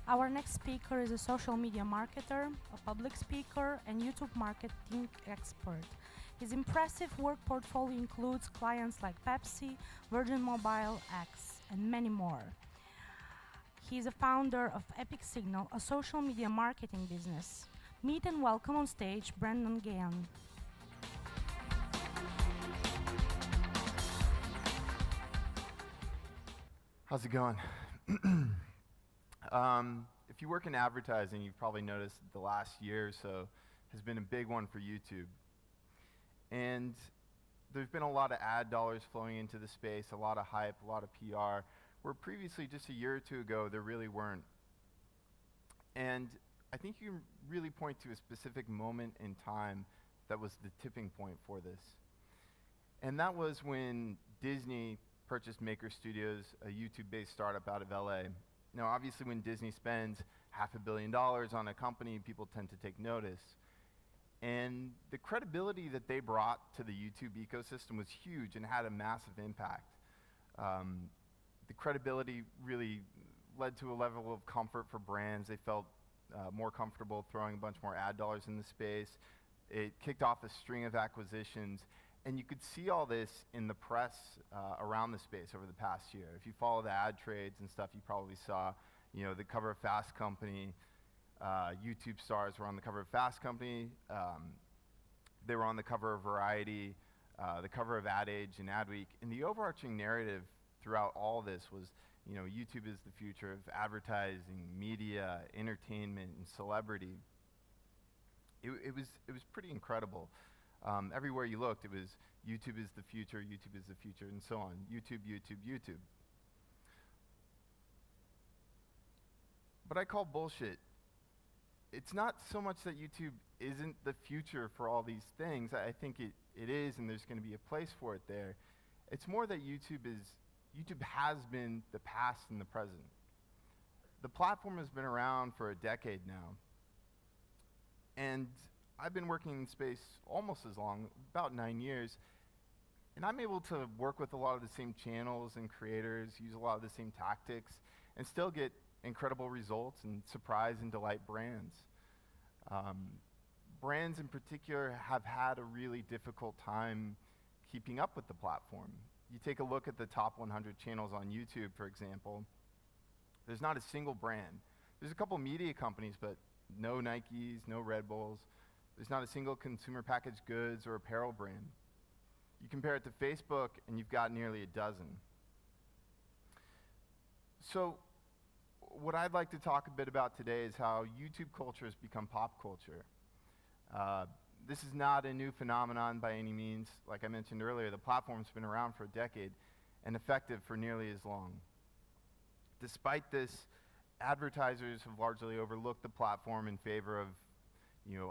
Our next speaker is a social media marketer, a public speaker, and YouTube marketing expert. His impressive work portfolio includes clients like Pepsi, Virgin Mobile, X, and many more. He is a founder of Epicsignal, a social media marketing business. Meet and welcome on stage Brandan Gahan. How's it going? If you work in advertising, you've probably noticed the last year or so has been a big one for YouTube. And there's been a lot of ad dollars flowing into the space, a lot of hype, a lot of PR, where previously, just a year or two ago, there really weren't. And I think you can really point to a specific moment in time that was the tipping point for this. And that was when Disney purchased Maker Studios, a YouTube-based startup out of LA. Now, obviously, when Disney spends $500 million on a company, people tend to take notice. And the credibility that they brought to the YouTube ecosystem was huge and had a massive impact. The credibility really led to a level of comfort for brands. They felt more comfortable throwing a bunch more ad dollars in the space. It kicked off a string of acquisitions. And you could see all this in the press around the space over the past year. If you follow the ad trades and stuff, you probably saw, the cover of Fast Company. YouTube stars were on the cover of Fast Company. They were on the cover of Variety, the cover of Ad Age and Adweek. And the overarching narrative throughout all this was, YouTube is the future of advertising, media, entertainment, and celebrity. It was pretty incredible. Everywhere you looked, it was YouTube is the future, and so on. YouTube, YouTube, YouTube. But I call bullshit. It's not so much that YouTube isn't the future for all these things. I think it is, and there's going to be a place for it there. It's more that YouTube has been the past and the present. The platform has been around for a decade now. And I've been working in space almost as long, about 9 years, and I'm able to work with a lot of the same channels and creators, use a lot of the same tactics, and still get incredible results and surprise and delight brands. Brands in particular have had a really difficult time keeping up with the platform. You take a look at the top 100 channels on YouTube, for example, there's not a single brand. There's a couple media companies, but no Nikes, no Red Bulls. There's not a single consumer packaged goods or apparel brand. You compare it to Facebook, and you've got nearly a dozen. So what I'd like to talk a bit about today is how YouTube culture has become pop culture. This is not a new phenomenon by any means. Like I mentioned earlier, the platform's been around for a decade and effective for nearly as long. Despite this, advertisers have largely overlooked the platform in favor of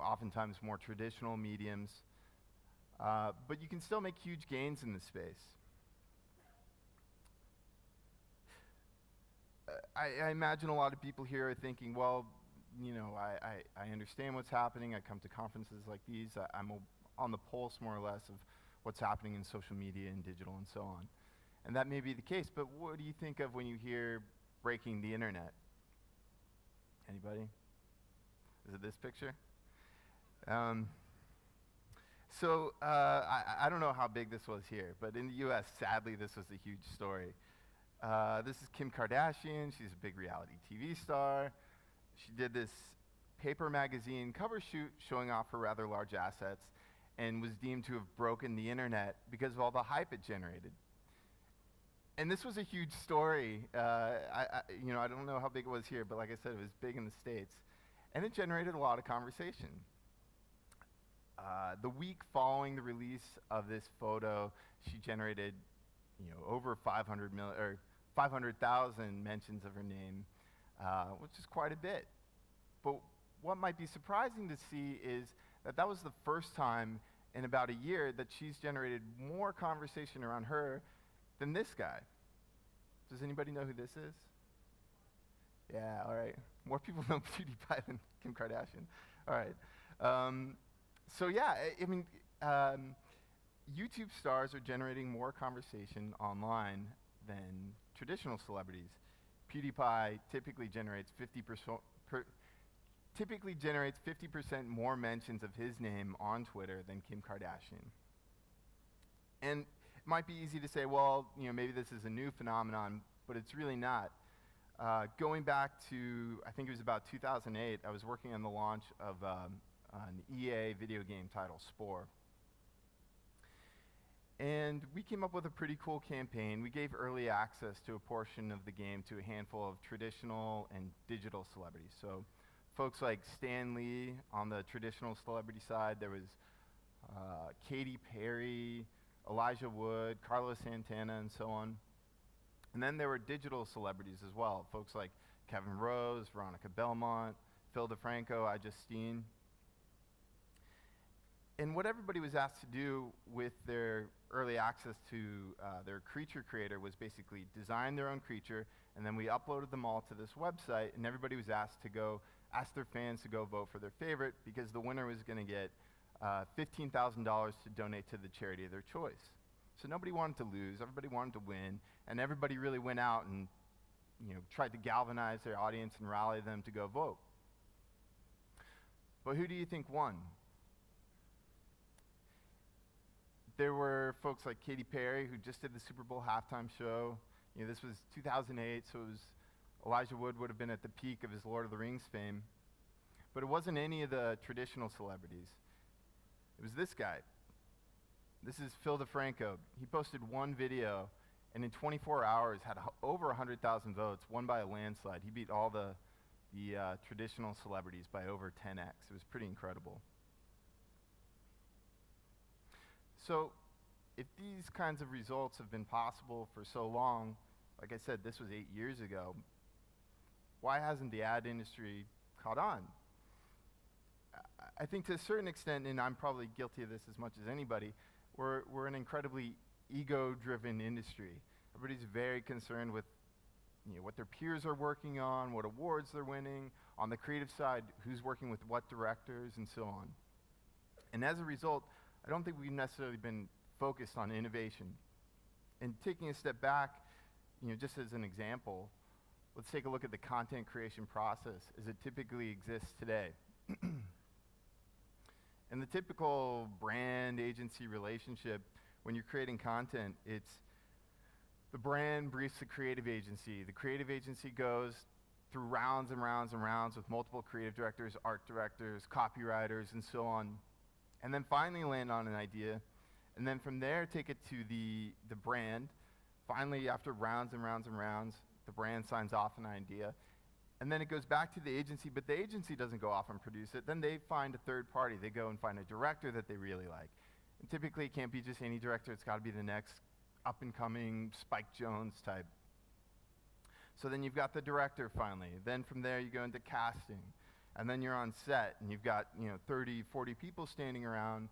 oftentimes more traditional mediums, but you can still make huge gains in this space. I imagine a lot of people here are thinking, well, I understand what's happening. I come to conferences like these. I'm on the pulse, more or less, of what's happening in social media and digital and so on. And that may be the case, but what do you think of when you hear breaking the internet? Anybody? Is it this picture? I don't know how big this was here, but in the US, sadly, this was a huge story. This is Kim Kardashian. She's a big reality TV star. She did this paper magazine cover shoot showing off her rather large assets and was deemed to have broken the internet because of all the hype it generated. And this was a huge story. I don't know how big it was here, but like I said, it was big in the States. And it generated a lot of conversation. The week following the release of this photo, she generated, over 500,000 mentions of her name, which is quite a bit. But what might be surprising to see is that was the first time in about a year that she's generated more conversation around her than this guy. Does anybody know who this is? Yeah, all right. More people know PewDiePie than Kim Kardashian. All right. YouTube stars are generating more conversation online than traditional celebrities. PewDiePie typically generates 50% more mentions of his name on Twitter than Kim Kardashian. And it might be easy to say, well, maybe this is a new phenomenon, but it's really not. Going back to, I think it was about 2008, I was working on the launch of an EA video game titled Spore. And we came up with a pretty cool campaign. We gave early access to a portion of the game to a handful of traditional and digital celebrities. So folks like Stan Lee on the traditional celebrity side. There was Katy Perry, Elijah Wood, Carlos Santana, and so on. And then there were digital celebrities as well, folks like Kevin Rose, Veronica Belmont, Phil DeFranco, Justine. And what everybody was asked to do with their early access to their creature creator was basically design their own creature, and then we uploaded them all to this website, and everybody was asked to go ask their fans to go vote for their favorite, because the winner was going to get $15,000 to donate to the charity of their choice. So nobody wanted to lose, everybody wanted to win, and everybody really went out and tried to galvanize their audience and rally them to go vote. But who do you think won? There were folks like Katy Perry, who just did the Super Bowl halftime show. This was 2008, so Elijah Wood would have been at the peak of his Lord of the Rings fame. But it wasn't any of the traditional celebrities. It was this guy. This is Phil DeFranco. He posted one video, and in 24 hours had over 100,000 votes, won by a landslide. He beat all the traditional celebrities by over 10x. It was pretty incredible. So if these kinds of results have been possible for so long, like I said, this was 8 years ago, why hasn't the ad industry caught on? I think to a certain extent, and I'm probably guilty of this as much as anybody, we're an incredibly ego-driven industry. Everybody's very concerned with what their peers are working on, what awards they're winning, on the creative side, who's working with what directors, and so on. And as a result, I don't think we've necessarily been focused on innovation. And taking a step back, just as an example, let's take a look at the content creation process as it typically exists today. In the typical brand agency relationship, when you're creating content, it's the brand briefs the creative agency. The creative agency goes through rounds and rounds and rounds with multiple creative directors, art directors, copywriters, and so on, and then finally land on an idea, and then from there take it to the brand. Finally, after rounds and rounds and rounds, the brand signs off an idea, and then it goes back to the agency, but the agency doesn't go off and produce it. Then they find a third party. They go and find a director that they really like. And typically it can't be just any director. It's got to be the next up-and-coming Spike Jonze type. So then you've got the director finally. Then from there you go into casting. And then you're on set, and you've got 30, 40 people standing around.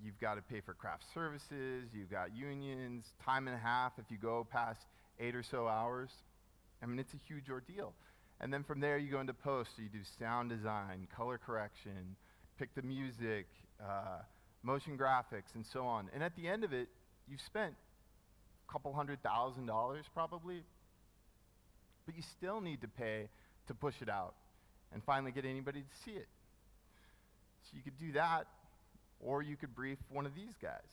You've got to pay for craft services. You've got unions, time and a half if you go past 8 or so hours. I mean, it's a huge ordeal. And then from there you go into post. So you do sound design, color correction, pick the music, motion graphics, and so on. And at the end of it, you've spent a couple $100,000 probably, but you still need to pay to push it out and finally get anybody to see it. So you could do that, or you could brief one of these guys.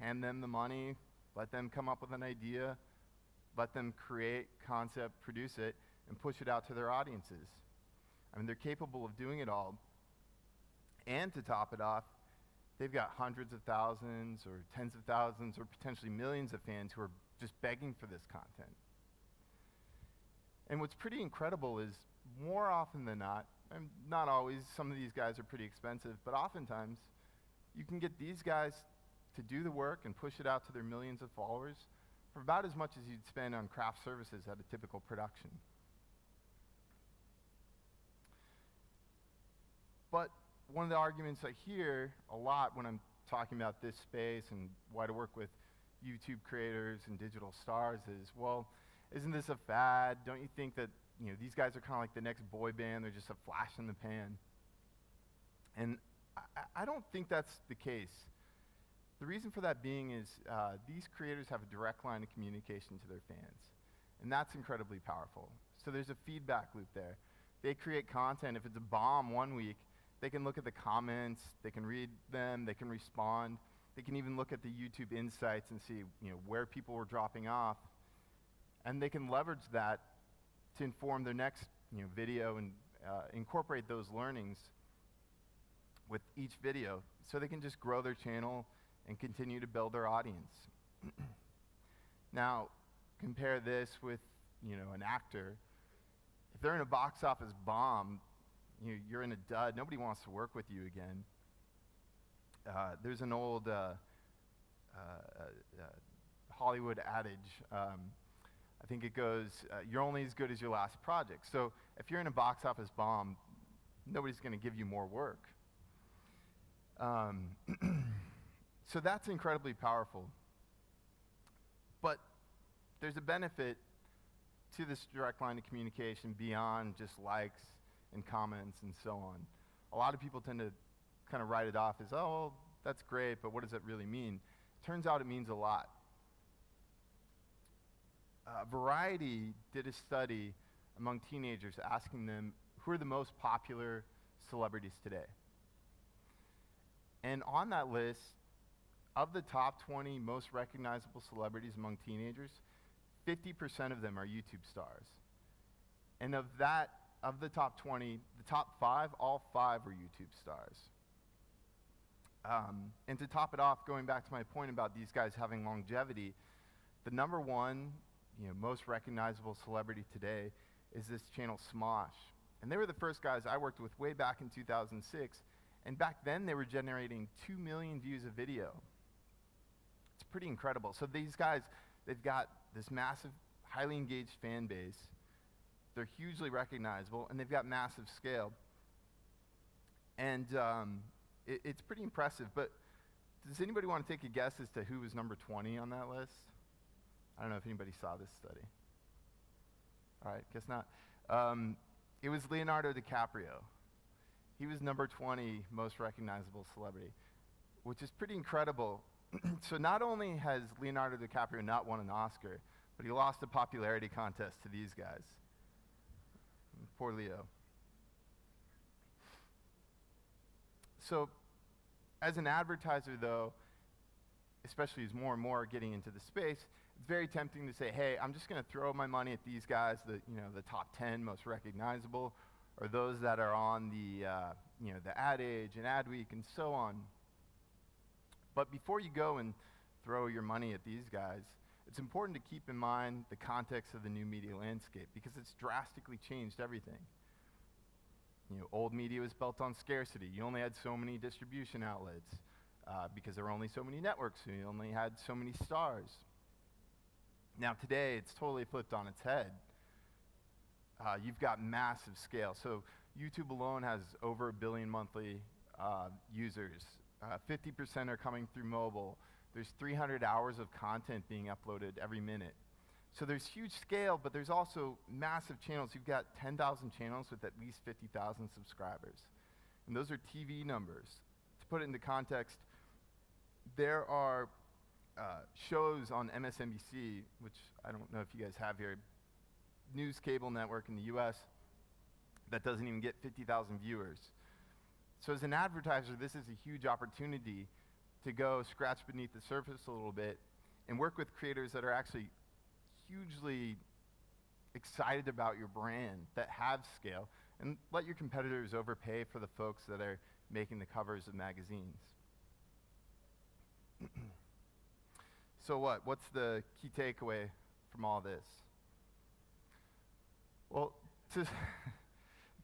Hand them the money, let them come up with an idea, let them create, concept, produce it, and push it out to their audiences. I mean, they're capable of doing it all. And to top it off, they've got hundreds of thousands or tens of thousands or potentially millions of fans who are just begging for this content. And what's pretty incredible is more often than not, and not always, some of these guys are pretty expensive, but oftentimes you can get these guys to do the work and push it out to their millions of followers for about as much as you'd spend on craft services at a typical production. But one of the arguments I hear a lot when I'm talking about this space and why to work with YouTube creators and digital stars is, well, isn't this a fad? Don't you think that these guys are kind of like the next boy band? They're just a flash in the pan. And I don't think that's the case. The reason for that being is these creators have a direct line of communication to their fans, and that's incredibly powerful. So there's a feedback loop there. They create content. If it's a bomb one week, they can look at the comments, they can read them, they can respond. They can even look at the YouTube insights and see, where people were dropping off, and they can leverage that to inform their next, video and incorporate those learnings with each video, so they can just grow their channel and continue to build their audience. Now, compare this with, an actor. If they're in a box office bomb, you're in a dud. Nobody wants to work with you again. There's an old Hollywood adage. I think it goes, you're only as good as your last project. So if you're in a box office bomb, nobody's going to give you more work. So that's incredibly powerful. But there's a benefit to this direct line of communication beyond just likes and comments and so on. A lot of people tend to kind of write it off as, oh, well, that's great, but what does that really mean? Turns out it means a lot. Variety did a study among teenagers asking them who are the most popular celebrities today. And on that list, of the top 20 most recognizable celebrities among teenagers, 50% of them are YouTube stars. And of the top 20, the top 5, all 5 are YouTube stars. And to top it off, going back to my point about these guys having longevity, the number one, most recognizable celebrity today is this channel Smosh. And they were the first guys I worked with way back in 2006. And back then, they were generating 2 million views a video. It's pretty incredible. So these guys, they've got this massive, highly engaged fan base. They're hugely recognizable, and they've got massive scale. And it's pretty impressive. But does anybody want to take a guess as to who was number 20 on that list? I don't know if anybody saw this study. All right, guess not. It was Leonardo DiCaprio. He was number 20 most recognizable celebrity, which is pretty incredible. So not only has Leonardo DiCaprio not won an Oscar, but he lost a popularity contest to these guys. Poor Leo. So as an advertiser, though, especially as more and more are getting into the space, it's very tempting to say, hey, I'm just going to throw my money at these guys, the top 10 most recognizable, or those that are on the Ad Age and Adweek and so on. But before you go and throw your money at these guys, it's important to keep in mind the context of the new media landscape, because it's drastically changed everything. Old media was built on scarcity. You only had so many distribution outlets because there were only so many networks, so you only had so many stars. Now today, it's totally flipped on its head. You've got massive scale. So YouTube alone has over 1 billion monthly users. 50% are coming through mobile. There's 300 hours of content being uploaded every minute. So there's huge scale, but there's also massive channels. You've got 10,000 channels with at least 50,000 subscribers. And those are TV numbers. To put it into context, there are shows on MSNBC, which I don't know if you guys have here, news cable network in the US, that doesn't even get 50,000 viewers. So as an advertiser, this is a huge opportunity to go scratch beneath the surface a little bit and work with creators that are actually hugely excited about your brand, that have scale, and let your competitors overpay for the folks that are making the covers of magazines. So what's the key takeaway from all this? Well, to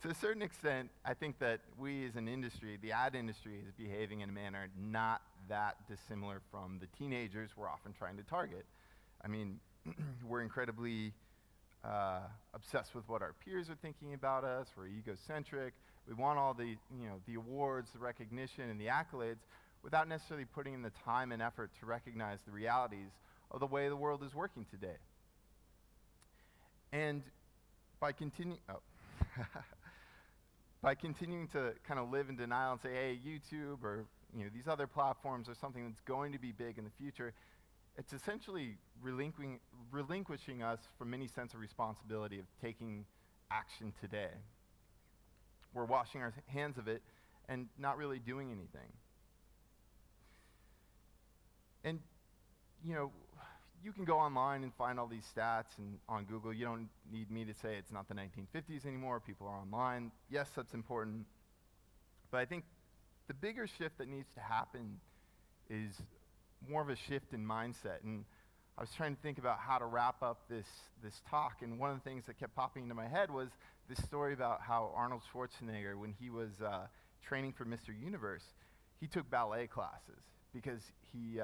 a certain extent, I think that we as an industry, the ad industry, is behaving in a manner not that dissimilar from the teenagers we're often trying to target. I mean, we're incredibly obsessed with what our peers are thinking about us. We're egocentric. We want all the awards, the recognition, and the accolades without necessarily putting in the time and effort to recognize the realities of the way the world is working today. And by continuing to kind of live in denial and say, hey, YouTube or these other platforms are something that's going to be big in the future, it's essentially relinquishing us from any sense of responsibility of taking action today. We're washing our hands of it and not really doing anything. And, you can go online and find all these stats and on Google. You don't need me to say it's not the 1950s anymore. People are online. Yes, that's important. But I think the bigger shift that needs to happen is more of a shift in mindset. And I was trying to think about how to wrap up this talk, and one of the things that kept popping into my head was this story about how Arnold Schwarzenegger, when he was training for Mr. Universe, he took ballet classes because he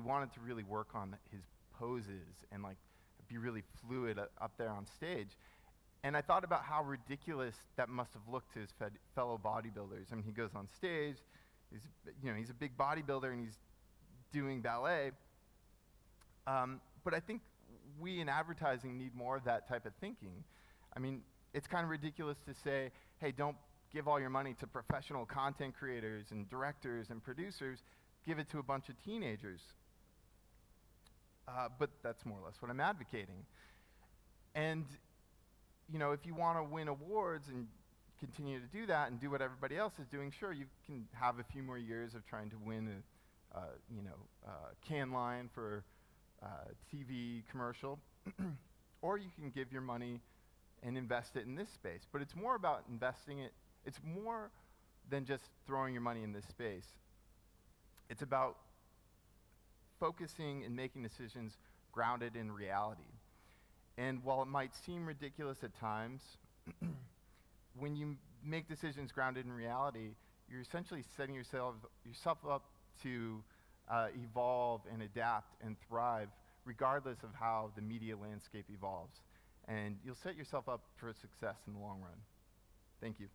wanted to really work on his poses and be really fluid up there on stage. And I thought about how ridiculous that must have looked to his fellow bodybuilders. I mean, he goes on stage, he's a big bodybuilder and he's doing ballet. But I think we in advertising need more of that type of thinking. I mean, it's kind of ridiculous to say, hey, don't give all your money to professional content creators and directors and producers, give it to a bunch of teenagers. But that's more or less what I'm advocating. And, if you want to win awards and continue to do that and do what everybody else is doing, sure, you can have a few more years of trying to win a can line for a TV commercial, or you can give your money and invest it in this space. But it's more about investing it. It's more than just throwing your money in this space. It's about focusing and making decisions grounded in reality. And while it might seem ridiculous at times, when you make decisions grounded in reality, you're essentially setting yourself up to evolve and adapt and thrive regardless of how the media landscape evolves. And you'll set yourself up for success in the long run. Thank you.